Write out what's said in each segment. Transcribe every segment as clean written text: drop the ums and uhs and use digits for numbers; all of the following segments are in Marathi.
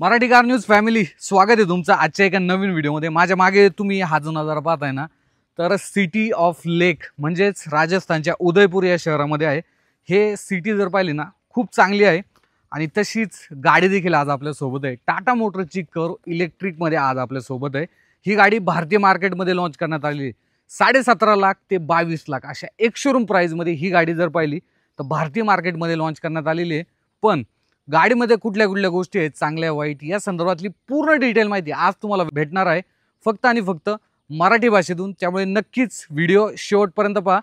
मराठी कार न्यूज फॅमिली, स्वागत आहे तुमचं आजच्या एका नवीन व्हिडिओमध्ये। माझ्या मागे तुम्ही हा जो नजारा पाहताय ना, तर सिटी ऑफ लेक म्हणजेच राजस्थानच्या उदयपूर या शहरामध्ये आहे। हे सिटी जर पाहिली ना, खूप चांगली आहे आणि तशीच गाडी देखील आज आपल्या सोबत आहे। टाटा मोटर्सची कर्व इलेक्ट्रिकमध्ये आज आपल्या सोबत आहे। ही गाडी भारतीय मार्केटमध्ये लॉन्च करण्यात आली आहे। 17.5 लाख ते 22 लाख अशा एक शोरूम प्राइसमध्ये ही गाडी जर पाहिली तर भारतीय मार्केटमध्ये लॉन्च करण्यात आलेली आहे। पण गाडीमध्ये कुठल्या कुठल्या गोष्टी आहेत, चांगल्या वाईट, या संदर्भातली पूर्ण डिटेल माहिती आज तुम्हाला भेटणार आहे, फक्त आणि फक्त मराठी भाषेतून। त्यामुळे नक्कीच व्हिडिओ शेवटपर्यंत पहा।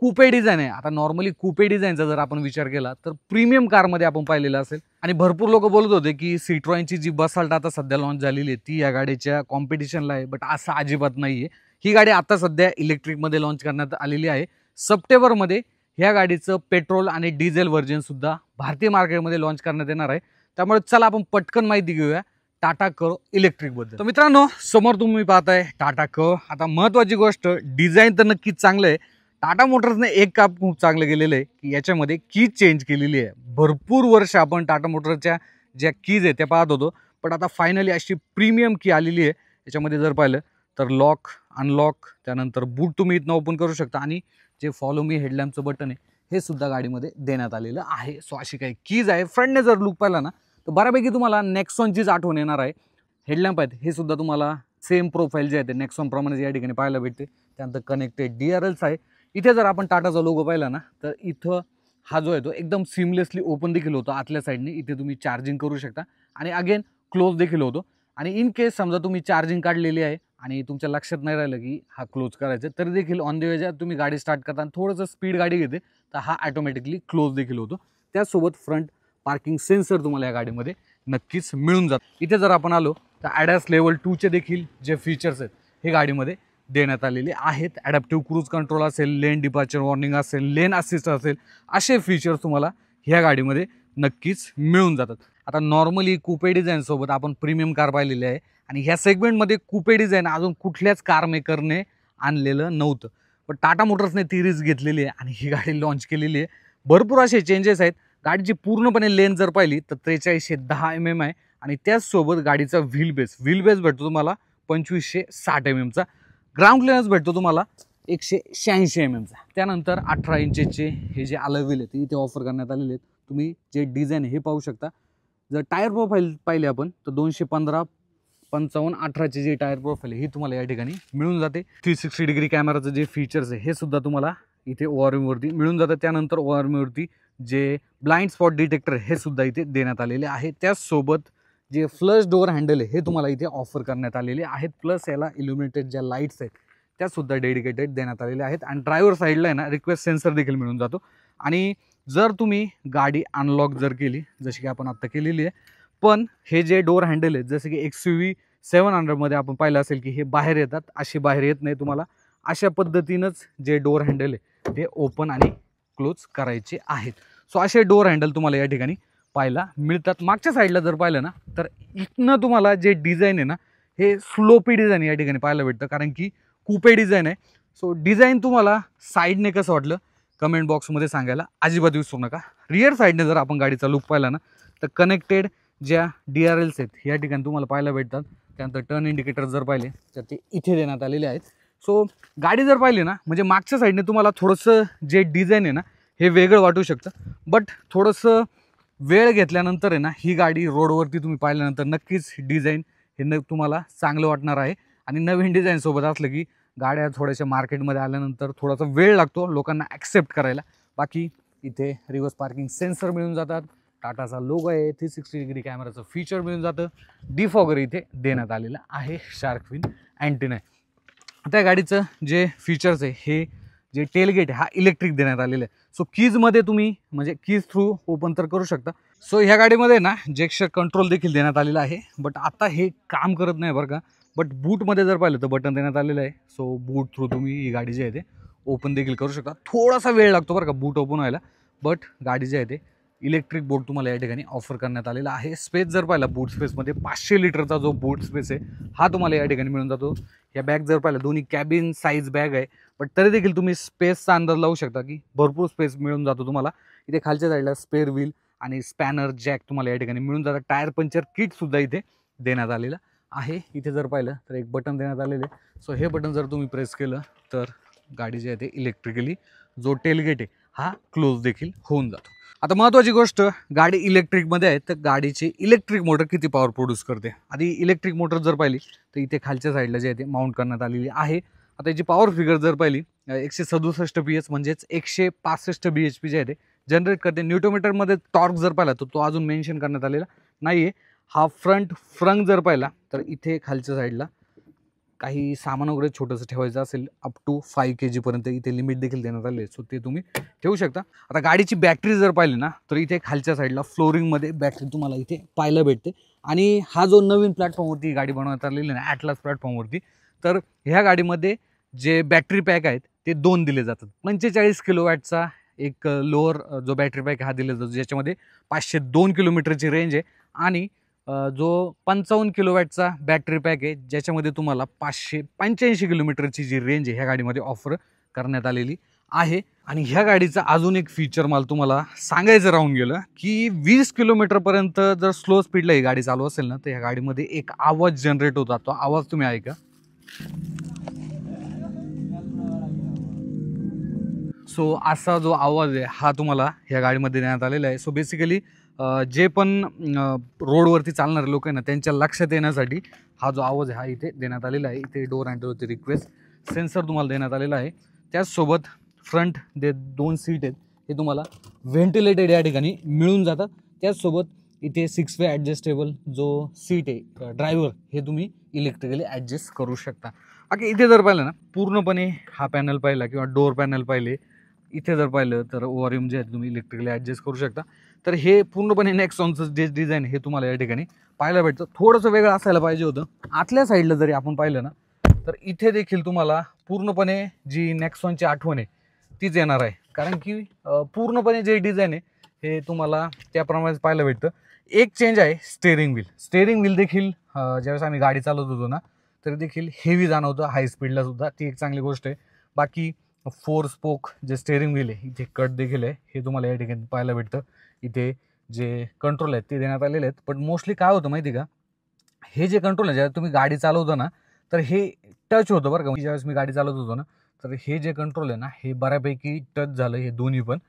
कूपे डिझाइन आहे। आता नॉर्मली कूपे डिझाइनचा जर आपण विचार केला तर प्रीमियम कारमध्ये आपण पाहिलेला असेल आणि भरपूर लोक बोलत होते की सिट्रोएनची जी बसाल्ट आता सध्या लॉन्च झालेली आहे ती या गाडीच्या कॉम्पिटिशनला आहे, बट असं अजिबात नाहीये। ही गाडी आता सध्या इलेक्ट्रिकमध्ये लॉन्च करण्यात आलेली आहे। सप्टेंबरमध्ये ह्या गाडीचं पेट्रोल आणि डिझेल व्हर्जन सुद्धा भारतीय मार्केटमध्ये लॉन्च करण्यात येणार आहे। त्यामुळे चला आपण पटकन माहिती घेऊया टाटा कर्व इलेक्ट्रिक बद्दल। तर मित्रांनो, समोर तुम्ही पाहताय टाटा कर्व। आता महत्त्वाची गोष्ट, डिझाइन तर नक्कीच चांगलं आहे। टाटा मोटर्सने एक काम खूप चांगलं केलेलं आहे की याच्यामध्ये कीज चेंज केलेली आहे। भरपूर वर्ष आपण टाटा मोटर्सच्या ज्या कीज आहे त्या पाहत होतो, पण आता फायनली अशी प्रीमियम की आलेली आहे। याच्यामध्ये जर पाहिलं तर लॉक, अनलॉक, त्यानंतर बूट तुम्ही इथनं ओपन करू शकता आणि जे फॉलो मी हेडलॅम्पचं बटन आहे हे सुद्धा गाडीमध्ये देण्यात आलेलं आहे। सो अशी काही कीज आहे। फ्रंटने जर लुक पाहिला ना तर बऱ्यापैकी तुम्हाला नेक्सॉनचीच आठवण येणार आहे। हेडलॅम्प आहेत हे सुद्धा तुम्हाला सेम प्रोफाईल जे आहे ते नेक्सॉन प्रमाणे या ठिकाणी पाहायला भेटते। त्यानंतर कनेक्टेड DRLs आहे। इथे जर आपण टाटाचा लोगो पाहिला ना तर इथं हा जो आहे तो एकदम सिमलेसली ओपन देखील होतो आतल्या साईडने। इथे तुम्ही चार्जिंग करू शकता आणि अगेन क्लोज देखील होतो। आणि इन केस समजा तुम्ही चार्जिंग काढलेली आहे आणि तुमच्या लक्षात नाही राहिलं की हा क्लोज करायचं, तरी देखील ऑन द वे ज्या तुम्ही गाडी स्टार्ट करता आणि थोडंसं स्पीड गाडी घेते तर हा ऑटोमॅटिकली क्लोज देखील होतो। त्यासोबत फ्रंट पार्किंग सेन्सर तुम्हाला या गाडीमध्ये नक्कीच मिळून जातं। इथे जर आपण आलो तर ADAS लेवल 2 चे देखील जे फीचर्स आहेत हे गाडीमध्ये देण्यात आलेले आहेत। ॲडॅप्टिव्ह क्रूज कंट्रोल असेल, लेन डिपार्चर वॉर्निंग असेल, लेन असिस्ट असेल, असे फीचर्स तुम्हाला ह्या गाडीमध्ये नक्कीच मिळून जातात। आता नॉर्मली कूपे डिझाइन सोबत आपण प्रीमियम कार पाहिलेली आहे आणि ह्या सेगमेंटमध्ये कूपे डिझाइन अजून कुठल्याच कार मेकरने आणलेलं नव्हतं, पण टाटा मोटर्सने ती रिस्क घेतलेली आहे आणि ही गाडी लॉन्च केलेली आहे। भरपूर असे चेंजेस आहेत। गाडीची पूर्णपणे लेन जर पाहिली तर 4310 mm आहे आणि त्याचसोबत गाडीचा व्हील बेस भेटतो तुम्हाला 2560 mm चा। ग्राउंड क्लिअरन्स भेटतो तुम्हाला 186 mm चा। त्यानंतर 18 इंचचे हे जे अलॉय व्हील आहेत इथे ऑफर करण्यात आलेले आहेत। तुम्ही जे डिझाइन हे पाहू शकता। जर टायर प्रोफाईल पाहिले आपण तर 215, 55, 18चे जे टायर प्रोफाईल हे तुम्हाला या ठिकाणी मिळून जाते। 360 डिग्री कॅमेराचं जे फीचर्स आहे हे सुद्धा तुम्हाला इथे ओआरएमवरती मिळून जातं। त्यानंतर ओआरएमवरती जे ब्लाइंड स्पॉट डिटेक्टर हे सुद्धा इथे देण्यात आलेले आहे। त्याचसोबत जे फ्लश डोअर हँडल आहे हे तुम्हाला इथे ऑफर करण्यात आलेले आहेत। प्लस याला इल्युमिनेटेड ज्या लाईट्स आहेत त्या सुद्धा डेडिकेटेड देण्यात आलेल्या आहेत आणि ड्रायव्हर साईडला आहे ना रिक्वेस्ट सेन्सर देखील मिळून जातो। आणि जर तुम्ही गाडी अनलॉक जर केली जशी की आपण आत्ता केलेली आहे, पण हे जे डोअर हँडल आहेत जसे की XUV 700 मध्ये आपण पाहिलं असेल की हे बाहेर येतात, असे बाहेर येत नाही। तुम्हाला अशा पद्धतीनंच जे डोअर हँडल आहे ते ओपन आणि क्लोज करायचे आहेत। सो असे डोअर हँडल तुम्हाला या ठिकाणी पाहायला मिळतात। मागच्या साईडला जर पाहिलं ना तर इथनं तुम्हाला जे डिझाइन आहे ना हे स्लोपी डिझाइन या ठिकाणी पाहायला भेटतं, कारण की कूपे डिझाइन आहे। सो डिझाइन तुम्हाला साईडने कसं वाटलं कमेंट बॉक्समध्ये सांगायला अजिबात विसरू नका। रिअर साईडने जर आपण गाडीचा लुक पाहिला ना तर कनेक्टेड ज्या DRLs आहेत या ठिकाणी तुम्हाला पाहायला भेटतात। त्यानंतर टर्न इंडिकेटर जर पाहिले तर ते इथे देण्यात आलेले आहेत। सो गाडी जर पाहिली ना म्हणजे मागच्या साईडने तुम्हाला थोडंसं जे डिझाइन आहे ना हे वेगळं वाटू शकतं, बट थोडंसं वेळ घेतल्यानंतर आहे ना ही गाडी रोडवरती तुम्ही पाहिल्यानंतर नक्कीच डिझाइन हे तुम्हाला चांगलं वाटणार आहे। आणि नवीन डिझाइन सोबत असलं की गाड्या थोड्याशा मार्केटमध्ये आल्यानंतर थोडासा वेळ लागतो लोकांना ॲक्सेप्ट करायला। बाकी इथे रिव्हर्स पार्किंग सेन्सर मिळून जातात, टाटाचा लोगो आहे, 360 डिग्री कॅमेराचं फीचर मिळून जातं, डिफॉगर इथे देण्यात आलेलं आहे, शार्क फिन अँटेना आहे। त्या गाडीचं जे फीचर्स आहे हे जे टेलगेट आहे हा इलेक्ट्रिक देण्यात आलेलं आहे। सो कीजमध्ये तुम्ही म्हणजे कीज थ्रू ओपन तर करू शकता। सो ह्या गाडीमध्ये ना जेक्स्चर कंट्रोल देखील देण्यात आलेला आहे, बट आता हे काम करत नाही बरं का। बट बूटमध्ये जर पाहिलं तर बटन देण्यात आलेलं आहे। सो बूट थ्रू तुम्ही ही गाडी जी आहे ते ओपन देखील करू शकता। थोडासा वेळ लागतो बरं का बूट ओपन व्हायला, बट गाडी जी आहे ते इलेक्ट्रिक बोट तुम्हाला या ठिकाणी ऑफर करण्यात आलेला आहे। स्पेस जर पाहिला बूट स्पेसमध्ये 500 लिटरचा जो बूट स्पेस आहे हा तुम्हाला या ठिकाणी मिळून जातो। या बॅग जर पाहिलं दोन्ही कॅबिन साईज बॅग आहे, बट तरी देखील तुम्ही स्पेसचा अंदाज लावू शकता की भरपूर स्पेस मिळून जातो तुम्हाला। इथे खालच्या साईडला स्पेअर व्हील आणि स्पॅनर जॅक तुम्हाला या ठिकाणी मिळून जातात. टायर पंक्चर किटसुद्धा इथे देण्यात आलेलं आहे. इथे जर पाहिलं तर एक बटन देण्यात आलेलं आहे. सो हे बटन जर तुम्ही प्रेस केलं तर गाडी जी आहे ते इलेक्ट्रिकली जो टेलगेट आहे हा क्लोज देखील होऊन जातो. आता महत्त्वाची गोष्ट, गाडी इलेक्ट्रिकमध्ये आहे तर गाडीची इलेक्ट्रिक मोटर किती पॉवर प्रोड्यूस करते. आधी इलेक्ट्रिक मोटर जर पाहिली तर इथे खालच्या साईडला जे आहे ते माउंट करण्यात आलेली आहे. आता याची पॉवर फिगर जर पाहिली 167 PS म्हणजेच 165 BHP जे आहे ते जनरेट करते. न्यूटोमीटरमध्ये टॉर्क जर पाहिला तर तो अजून मेन्शन करण्यात आलेला नाही आहे. हा फ्रंट जर पाहिला तर इथे खालच्या साईडला काही सामान वगैरे छोटंसं ठेवायचं असेल अप टू 5 kg पर्यंत इथे लिमिट देखील देण्यात आले. सो ते तुम्ही ठेवू शकता. आता गाडीची बॅटरी जर पाहिली ना तर इथे खालच्या साईडला फ्लोरिंगमध्ये बॅटरी तुम्हाला इथे पाहायला भेटते. आणि हा जो नवीन प्लॅटफॉर्मवरती गाडी बनवण्यात आलेली आहे ना, ॲटलास प्लॅटफॉर्मवरती, तर ह्या गाडीमध्ये जे बॅटरी पॅक आहेत ते 2 दिले जातात. 45 किलोवॅटचा एक लोअर जो बॅटरी पॅक हा दिला जातो, ज्याच्यामध्ये 502 किलोमीटरची रेंज आहे. आणि जो 55 किलोवॅटचा बॅटरी पॅक आहे ज्याच्यामध्ये तुम्हाला 585 किलोमीटरची जी रेंज आहे ह्या गाडीमध्ये ऑफर करण्यात आलेली आहे. आणि ह्या गाडीचा अजून एक फीचर मला तुम्हाला सांगायचं राहून गेलं की 20 किलोमीटरपर्यंत जर स्लो स्पीडला ही गाडी चालू असेल ना तर ह्या गाडीमध्ये एक आवाज जनरेट होता. तो आवाज तुम्ही ऐका. सो असा जो आवाज आहे हा तुम्हाला ह्या गाडीमध्ये देण्यात आलेला आहे. सो बेसिकली जे पण रोडवरती चालणारे लोक आहे ना त्यांच्या लक्षात येण्यासाठी हा जो आवाज आहे हा इथे देण्यात आलेला आहे. इथे डोर अँडरवरती रिक्वेस्ट सेन्सर तुम्हाला देण्यात आलेला आहे. त्याचसोबत फ्रंट जे 2 सीट आहेत हे तुम्हाला व्हेंटिलेटेड या ठिकाणी मिळून जातात. त्याचसोबत इथे 6 वे ॲडजस्टेबल जो सीट आहे ड्रायव्हर हे तुम्ही इलेक्ट्रिकली ॲडजस्ट करू शकता. बाकी इथे जर पाहिलं ना पूर्णपणे हा पॅनल पाहिला किंवा डोर पॅनल पाहिले, इथे जर पाहिलं तर ओव्हरव्ह्यू जे आहे तुम्ही इलेक्ट्रिकली ॲडजस्ट करू शकता. तर हे पूर्णपणे नेक्सॉनचं जे डिझाईन हे तुम्हाला या ठिकाणी पाहायला भेटतं. थोडंसं वेगळं असायला पाहिजे होतं. आतल्या साईडला जरी आपण पाहिलं ना तर इथे देखील तुम्हाला पूर्णपणे जी नेक्सॉनची आठवण आहे तीच येणार आहे. कारण की पूर्णपणे जे डिझाईन आहे हे तुम्हाला त्याप्रमाणेच पाहायला भेटतं. एक चेंज आहे स्टेअरिंग व्हील देखील ज्यावेळेस आम्ही गाडी चालवत होतो ना तरी देखील हेवी जाणवतं हाय स्पीडला सुद्धा. ती एक चांगली गोष्ट आहे. बाकी 4 स्पोक जे स्टेअरिंग व्हील आहे इथे कट देखील आहे हे तुम्हाला या ठिकाणी पाहायला भेटतं. इथे जे कंट्रोल आहेत ते देण्यात आलेले आहेत. पण मोस्टली काय होतं माहिती का, हे जे कंट्रोल आहे ज्यावेळेस तुम्ही गाडी चालवतो ना तर हे टच होतं बरं का. ज्यावेळेस मी गाडी चालवत होतो ना तर हे जे कंट्रोल आहे ना हे बऱ्यापैकी टच झालं हे दोन्ही पण.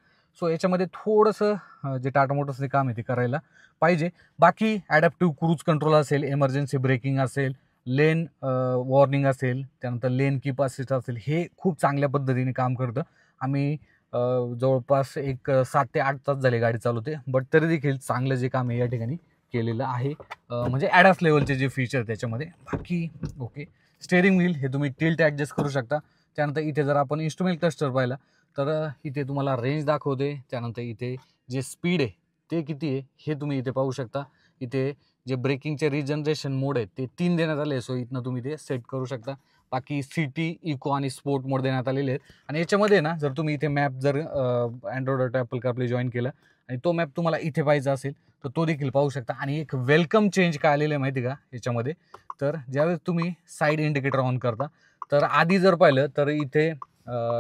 सो याच्यामध्ये थोडंसं जे टाटा मोटर्सचे काम आहे ते करायला पाहिजे. बाकी ॲडॅप्टिव्ह क्रूज कंट्रोल असेल, इमर्जन्सी ब्रेकिंग असेल, लेन वॉर्निंग असेल, त्यानंतर लेन कीप असिस्ट असेल, हे खूप चांगल्या पद्धतीने काम करतं. आम्ही जवळपास एक 7 ते 8 तास झाले गाडी चालवते, बट तरी देखील चांगलं जे काम आहे या ठिकाणी केलेलं आहे. म्हणजे ॲडास लेवलचे जे फीचर त्याच्यामध्ये. बाकी ओके. स्टेअरिंग व्हील हे तुम्ही टिल्ट ॲडजस्ट करू शकता. त्यानंतर इथे जर आपण इन्स्ट्रुमेंट क्लस्टर पाहिला तर इथे तुम्हाला रेंज दाखवते. त्यानंतर इथे जे स्पीड आहे ते किती आहे हे तुम्ही इथे पाहू शकता. इथे जे ब्रेकिंगचे रिजनरेशन मोड आहेत ते 3 देण्यात आले. सो इथनं तुम्ही ते सेट करू शकता. बाकी सिटी, इको आणि स्पोर्ट मोड देण्यात आलेले आहेत. आणि याच्यामध्ये ना जर तुम्ही इथे मॅप जर Android auto Apple CarPlay join केला आणि तो मॅप तुम्हाला इथे पाहिजे असेल तर तो देखील पाहू शकता. आणि एक वेलकम चेंज काय आलेलं आहे माहिती का याच्यामध्ये, तर ज्यावेळेस तुम्ही साईड इंडिकेटर ऑन करता तर आधी जर पाहिलं तर इथे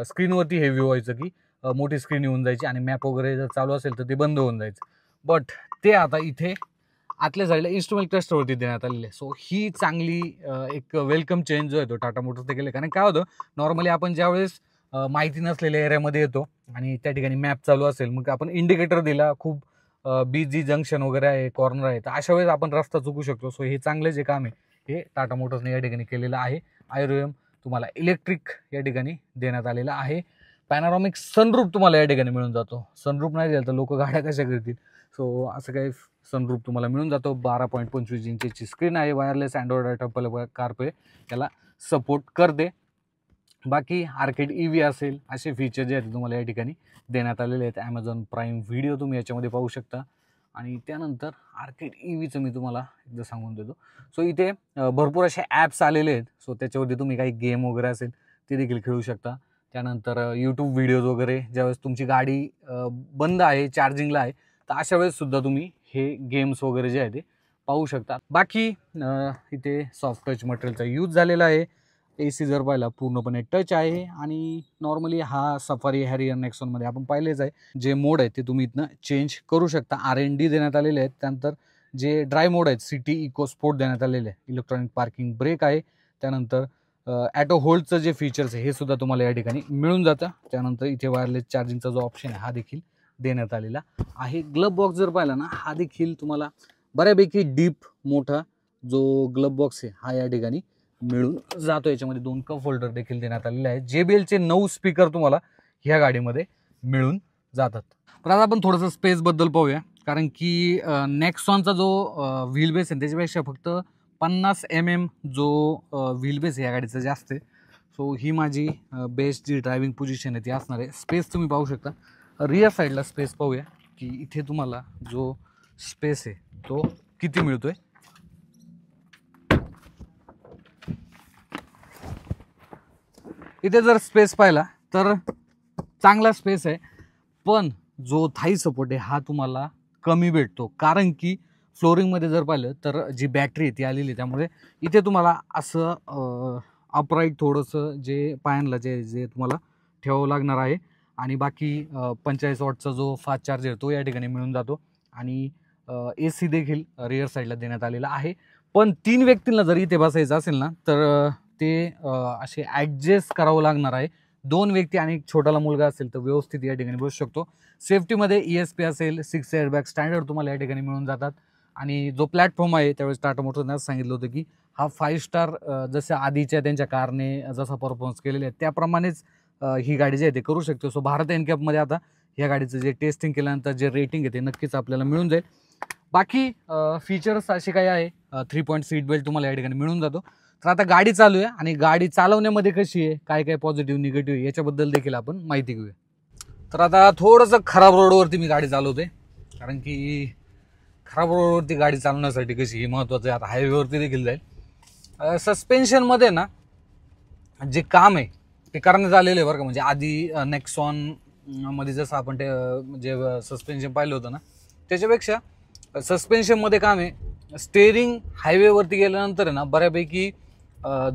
स्क्रीनवरती हे व्ह्यू व्हायचं की मोठी स्क्रीन येऊन जायची आणि मॅप वगैरे जर चालू असेल तर ते बंद होऊन जायचं. बट ते आता इथे आतल्या साईडला इन्स्ट्रुमेंट क्लस्टरवरती देण्यात आलेले आहे. सो ही चांगली एक वेलकम चेंज जो आहे तो टाटा मोटर्सने केलं. कारण काय होतं, नॉर्मली आपण ज्यावेळेस माहिती नसलेल्या एरियामध्ये येतो आणि त्या ठिकाणी मॅप चालू असेल मग आपण इंडिकेटर दिला, खूप बिझी जंक्शन वगैरे आहे, कॉर्नर आहे, तर अशा वेळेस आपण रस्ता चुकू शकतो. सो हे चांगलं जे काम आहे हे टाटा मोटर्सने या ठिकाणी केलेलं आहे. आयरोएम तुम्हाला इलेक्ट्रिक या ठिकाणी देण्यात आलेला आहे. पॅनारॉमिक सनरूफ तुम्हाला या ठिकाणी मिळून जातो. सनरूफ नाही दिलं तर लोक गाड्या कशा करतील. सो असं काही सनरूफ तुम्हाला मिळून जातो. 12.25 इंचची स्क्रीन आहे. वायरलेस अँड्रॉइड ॲपल कारप्ले त्याला सपोर्ट करते. बाकी आर्केड EV असेल असे फीचर जे आहेत तुम्हाला या ठिकाणी देण्यात आलेले आहेत. ॲमेझॉन प्राईम व्हिडिओ तुम्ही याच्यामध्ये पाहू शकता. आणि त्यानंतर आर्केड EVचं मी तुम्हाला एकदा सांगून देतो. सो इथे भरपूर असे ॲप्स आलेले आहेत. सो त्याच्यावरती तुम्ही काही गेम वगैरे असेल ते देखील खेळू शकता. त्यानंतर यूट्यूब व्हिडिओज वगैरे ज्यावेळेस तुमची गाडी बंद आहे, चार्जिंगला आहे, तर अशा वेळेससुद्धा तुम्ही हे गेम्स वगैरे जे आहे ते पाहू शकता. बाकी इथे सॉफ्ट टच मटेरियलचा यूज झालेला आहे. AC जर पाहिला पूर्णपणे टच आहे आणि नॉर्मली हा सफारी हॅरियर नेक्सॉनमध्ये आपण पाहिलेच आहे जे मोड आहे ते तुम्ही इथनं चेंज करू शकता. R&D देण्यात आलेले आहेत. त्यानंतर जे ड्राय मोड आहेत सिटी इको स्पोर्ट देण्यात आलेले आहे. इलेक्ट्रॉनिक पार्किंग ब्रेक आहे. त्यानंतर ॲटो होल्डचं जे फीचर्स आहे हे सुद्धा तुम्हाला या ठिकाणी मिळून जातं. त्यानंतर इथे वायरलेस चार्जिंगचा जो ऑप्शन आहे हा देखील देण्यात आलेला आहे. ग्लब बॉक्स जर पाहिला ना हा देखील तुम्हाला बऱ्यापैकी डीप मोठा जो ग्लब बॉक्स आहे हा या ठिकाणी मिळून जातो. याच्यामध्ये 2 कप होल्डर देखील देण्यात आलेले आहेत. JBLचे 9 स्पीकर तुम्हाला ह्या गाडीमध्ये मिळून जातात. तर आता आपण थोडंसं स्पेसबद्दल पाहूया, कारण की नेक्सॉनचा जो व्हील बेस आहे त्याच्यापेक्षा फक्त 50 mm जो व्हील बेस आहे या गाडीचा जास्त आहे. सो ही माझी बेस्ट जी ड्रायव्हिंग पोझिशन आहे ती असणार आहे. स्पेस तुम्ही पाहू शकता. रिअर साईडला स्पेस पाहूया की इथे तुम्हाला जो स्पेस आहे तो किती मिळतोय. इथे जर स्पेस पाहिला तर चांगला स्पेस आहे, पण जो थाई सपोर्ट आहे हा तुम्हाला कमी भेटतो, कारण की फ्लोरिंगमध्ये जर पाहिलं तर जी बॅटरी आहे ती आलेली आहे. त्यामुळे इथे तुम्हाला असं अपराईट थोडंसं जे पायांना जे तुम्हाला ठेवावं लागणार आहे. आणि बाकी 45 वॉटचा जो फास्ट चार्जर तो या ठिकाणी मिळून जातो. आणि AC देखील रिअर साईडला देण्यात आलेला आहे. पण 3 व्यक्तींना जर इथे बसायचं असेल ना तर ते असे ॲडजस्ट करावं लागणार आहे. 2 व्यक्ती आणि एक छोटाला मुलगा असेल तर व्यवस्थित या ठिकाणी बसू शकतो. सेफ्टीमध्ये ESP असेल, 6 एअरबॅग स्टँडर्ड तुम्हाला या ठिकाणी मिळून जातात. आणि जो प्लॅटफॉर्म आहे त्यावेळेस टाटा मोटर्सने असं सांगितलं होतं की हा 5 स्टार जसं आधीच्या त्यांच्या कारने जसा परफॉर्मन्स केलेला आहे त्याप्रमाणेच ही गाडी जी आहे ते करू शकते. सो भारत NCAPमध्ये आता ह्या गाडीचं जे टेस्टिंग केल्यानंतर जे रेटिंग आहे ते नक्कीच आपल्याला मिळून जाईल. बाकी फीचर्स असे काही आहे. 3 पॉईंट सीट बेल्ट तुम्हाला या ठिकाणी मिळून जातो. तर आता गाडी चालू आहे आणि गाडी चालवण्यामध्ये कशी आहे, काय काय पॉझिटिव्ह निगेटिव्ह आहे याच्याबद्दल देखील आपण माहिती घेऊया. तर आता थोडंसं खराब रोडवरती मी गाडी चालवते, कारण की खराब रोडवरती गाडी चालवण्यासाठी कशी ही महत्त्वाचं आहे. आता हायवेवरती देखील जाईल. सस्पेन्शनमध्ये ना जे काम आहे ते करण्यात आलेलं आहे बरं का. म्हणजे आधी नेक्सॉनमध्ये जसं आपण ते जे सस्पेन्शन पाहिलं होतं ना त्याच्यापेक्षा सस्पेन्शनमध्ये काम आहे. स्टेअरिंग हायवेवरती गेल्यानंतर आहे ना बऱ्यापैकी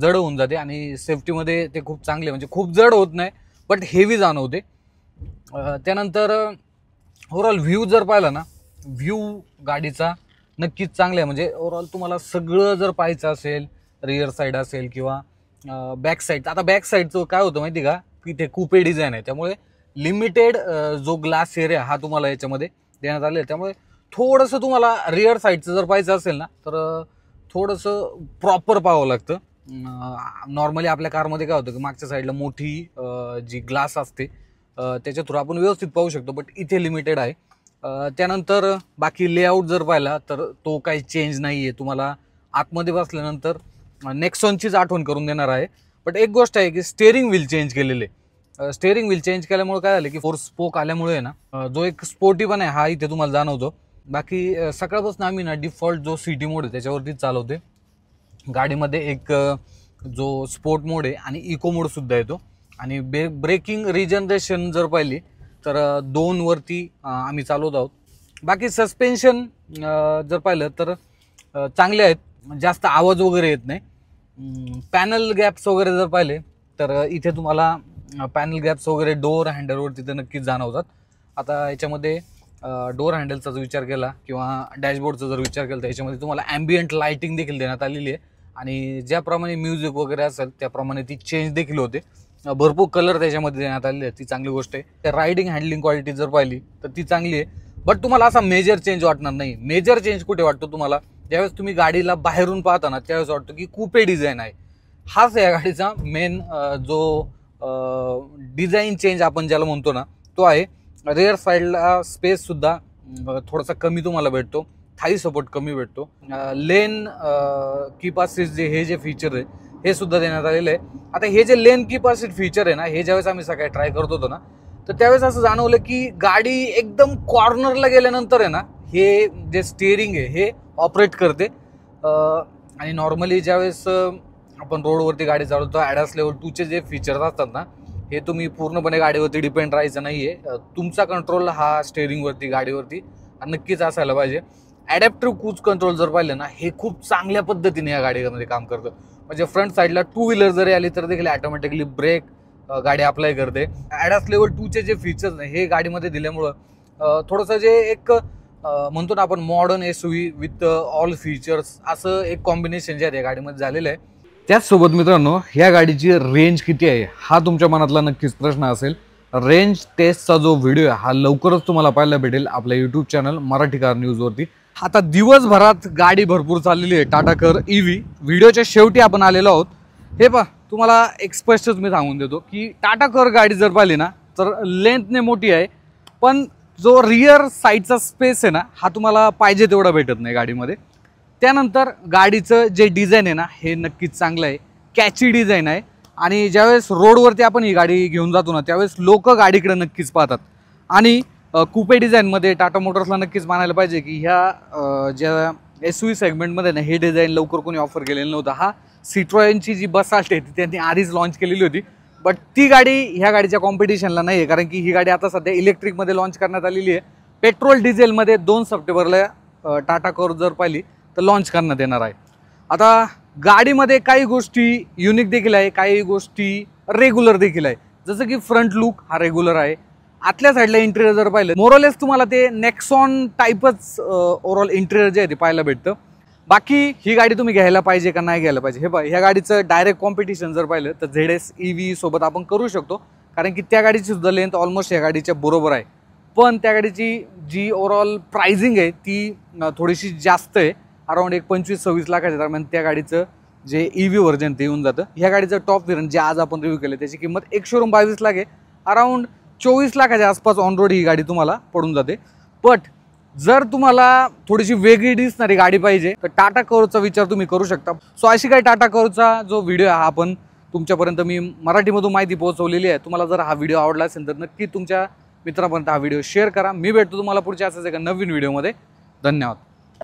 जड होऊन जाते आणि सेफ्टीमध्ये ते खूप चांगले, म्हणजे खूप जड होत नाही बट हेवी जाणवते. त्यानंतर ओव्हरऑल व्ह्यू जर पाहिला ना, व्ह्यू गाडीचा नक्कीच चांगला आहे. म्हणजे ओव्हरऑल तुम्हाला सगळं जर पाहायचं असेल, रिअर साईड असेल किंवा बॅक साईड. आता बॅक साईडचं काय होतं माहिती का, की ते कुपे डिझाईन आहे त्यामुळे लिमिटेड जो ग्लास एरिया हा तुम्हाला याच्यामध्ये देण्यात आलेला आहे. त्यामुळे थोडंसं तुम्हाला रिअर साईडचं जर पाहायचं असेल ना तर थोडंसं प्रॉपर पाहावं लागतं. नॉर्मली आपल्या कारमध्ये काय होतं की मागच्या साईडला मोठी जी ग्लास असते त्याच्या थ्रू आपण व्यवस्थित पाहू शकतो, बट इथे लिमिटेड आहे. त्यानंतर बाकी लेआउट जर पाहिला तर तो काही चेंज नाही आहे. तुम्हाला आतमध्ये बसल्यानंतर नेक्सॉनचीच आठवण करून देणार आहे. बट एक गोष्ट आहे की स्टेअरिंग व्हील चेंज केलेले. स्टेअरिंग व्हील चेंज केल्यामुळे काय झालं की 4 स्पोक आल्यामुळे ना जो एक स्पोर्टीपणा आहे हा इथे तुम्हाला जाणवतो. बाकी सकाळपासून आम्ही ना डिफॉल्ट जो सिटी मोड आहे त्याच्यावरतीच चालवते. गाडीमध्ये एक जो स्पोर्ट मोड आहे आणि इको मोड सुद्धा येतो. आणि ब्रेकिंग रिजनरेशन जर पाहिली तर 2 वरती आम्ही चालवत आहोत. बाकी सस्पेन्शन जर पाहिलं तर चांगले आहेत, जास्त आवाज वगैरे येत नाही. पॅनल गॅप्स वगैरे जर पाहिले तर इथे तुम्हाला पॅनल गॅप्स वगैरे डोअर हँडलवरती तर नक्कीच जाणवतात. आता याच्यामध्ये डोअर हँडलचा जर विचार केला किंवा डॅशबोर्डचा जर विचार केला तर याच्यामध्ये तुम्हाला ॲम्बियंट लाईटिंग देखील देण्यात आलेली आहे. आणि ज्याप्रमाणे म्युझिक वगैरे असेल त्याप्रमाणे ती चेंज देखील होते. भरपूर कलर त्याच्यामध्ये देण्यात आलेले आहेत, ती चांगली गोष्ट आहे. त्या रायडिंग हँडलिंग क्वालिटी जर पाहिली तर ती चांगली आहे. बट तुम्हाला असा मेजर चेंज वाटणार नाही. मेजर चेंज कुठे वाटतो तुम्हाला, ज्यावेळेस तुम्ही गाडीला बाहेरून पाहता ना त्यावेळेस वाटतं की कुपे डिझाईन आहे. हाच या गाडीचा मेन जो डिझाईन चेंज आपण ज्याला म्हणतो ना तो आहे. रिअर साईडला स्पेस सुद्धा थोडासा कमी तुम्हाला भेटतो. थाई सपोर्ट कमी भेटतो. लेन कीप असिस्ट जे हे जे फीचर आहे हे सुद्धा देण्यात आलेलं आहे. आता हे जे लेन कीप असिस्ट फीचर आहे ना हे ज्यावेळेस आम्ही सकाळी ट्राय करत होतो ना तर त्यावेळेस असं जाणवलं की गाडी एकदम कॉर्नरला गेल्यानंतर आहे ना हे जे स्टिअरिंग आहे हे ऑपरेट करते. आणि नॉर्मली ज्यावेळेस आपण रोडवरती गाडी चालवतो ॲडास लेवल 2चे जे फीचर्स असतात ना हे तुम्ही पूर्णपणे गाडीवरती डिपेंड राहायचं नाही आहे. तुमचा कंट्रोल हा स्टेअरिंगवरती गाडीवरती नक्कीच असायला पाहिजे. ॲडॅप्टिव्ह क्रूज कंट्रोल जर पाहिलं ना, हे खूप चांगल्या पद्धतीने या गाडीमध्ये काम करतं. म्हणजे फ्रंट साईडला 2 व्हीलर जरी आली तर देखील ऑटोमॅटिकली ब्रेक गाडी अप्लाय करते. ॲडास लेवल 2चे जे फीचर्स हे गाडीमध्ये दिल्यामुळं थोडंसं जे एक म्हणतो ना आपण modern SUV with all features असं एक कॉम्बिनेशन जे आहे या गाडीमध्ये झालेलं आहे. त्याचसोबत मित्रांनो, ह्या गाडीची रेंज किती आहे हा तुमच्या मनातला नक्कीच प्रश्न असेल. रेंज टेस्टचा जो व्हिडिओ आहे हा लवकरच तुम्हाला पाहायला भेटेल आपल्या यूट्यूब चॅनल मराठी कार न्यूजवरती. आता दिवसभरात गाडी भरपूर चाललेली आहे टाटा कर EV. व्हिडिओच्या शेवटी आपण आलेलो आहोत. हे पहा, तुम्हाला एक स्पष्टच मी सांगून देतो की टाटा कर गाडी जर पाहिली ना तर लेंथने मोठी आहे, पण जो रिअर साईडचा स्पेस आहे ना हा तुम्हाला पाहिजे तेवढा भेटत नाही गाडीमध्ये. त्यानंतर गाडीचं जे डिझाईन आहे ना हे नक्कीच चांगलं आहे, कॅची डिझाईन आहे. आणि ज्यावेळेस रोडवरती आपण ही गाडी घेऊन जातो ना त्यावेळेस लोक गाडीकडे नक्कीच पाहतात. आणि कुपे डिझाईनमध्ये टाटा मोटर्सला नक्कीच मानायला पाहिजे की ह्या ज्या SUV सेगमेंटमध्ये ना हे डिझाईन लवकर कोणी ऑफर केलेलं नव्हतं. हा सिट्रॉयनची जी बसाल्ट आहे ती त्यांनी आधीच लॉन्च केलेली होती, बट ती गाडी ह्या गाडीच्या कॉम्पिटिशनला नाही आहे, कारण की ही गाडी आता सध्या इलेक्ट्रिकमध्ये लॉन्च करण्यात आलेली आहे. पेट्रोल डिझेलमध्ये 2 सप्टेंबरला टाटा कर जर पाहिली तर लॉन्च करण्यात येणार आहे. आता गाडीमध्ये काही गोष्टी युनिक देखील आहे, काही गोष्टी रेग्युलर देखील आहे. जसं की फ्रंट लुक हा रेग्युलर आहे. आतल्या साईडला इंटेरियर जर पाहिलं मोरलेस तुम्हाला ते नेक्सॉन टाईपच ओव्हरऑल इंटेरियर जे आहे ते पाहायला भेटतं. बाकी ही गाडी तुम्ही घ्यायला पाहिजे का नाही घ्यायला पाहिजे, हे बघा ह्या गाडीचं डायरेक्ट कॉम्पिटिशन जर पाहिलं तर ZS EV सोबत आपण करू शकतो, कारण की त्या गाडीची सुद्धा लेंथ ऑलमोस्ट या गाडीच्या बरोबर आहे. पण त्या गाडीची जी ओव्हरऑल प्राइसिंग आहे ती थोडीशी जास्त आहे. अराउंड एक 25-26 लाखाच्या दरम्यान त्या गाडीचं जे EV व्हर्जन ते येऊन जातं. ह्या गाडीचं टॉप व्हेरियंट जे आज आपण रिव्ह्यू केलं त्याची किंमत एक शोरूम 22 लाख आहे. अराउंड 24 लाखाच्या आसपास ऑन रोड ही गाडी तुम्हाला पडून जाते. बट जर तुम्हाला थोडीशी वेगळी दिसणारी गाडी पाहिजे तर टाटा करचा विचार तुम्ही करू शकता. सो अशी काय टाटा करचा जो व्हिडिओ आहे हा आपण तुमच्यापर्यंत मी मराठीमधून माहिती पोहोचवलेली आहे. तुम्हाला जर हा व्हिडिओ आवडला असेल तर नक्की तुमच्या मित्रांपर्यंत हा व्हिडिओ शेअर करा. मी भेटतो तुम्हाला पुढच्या असाच एका नवीन व्हिडिओमध्ये. धन्यवाद.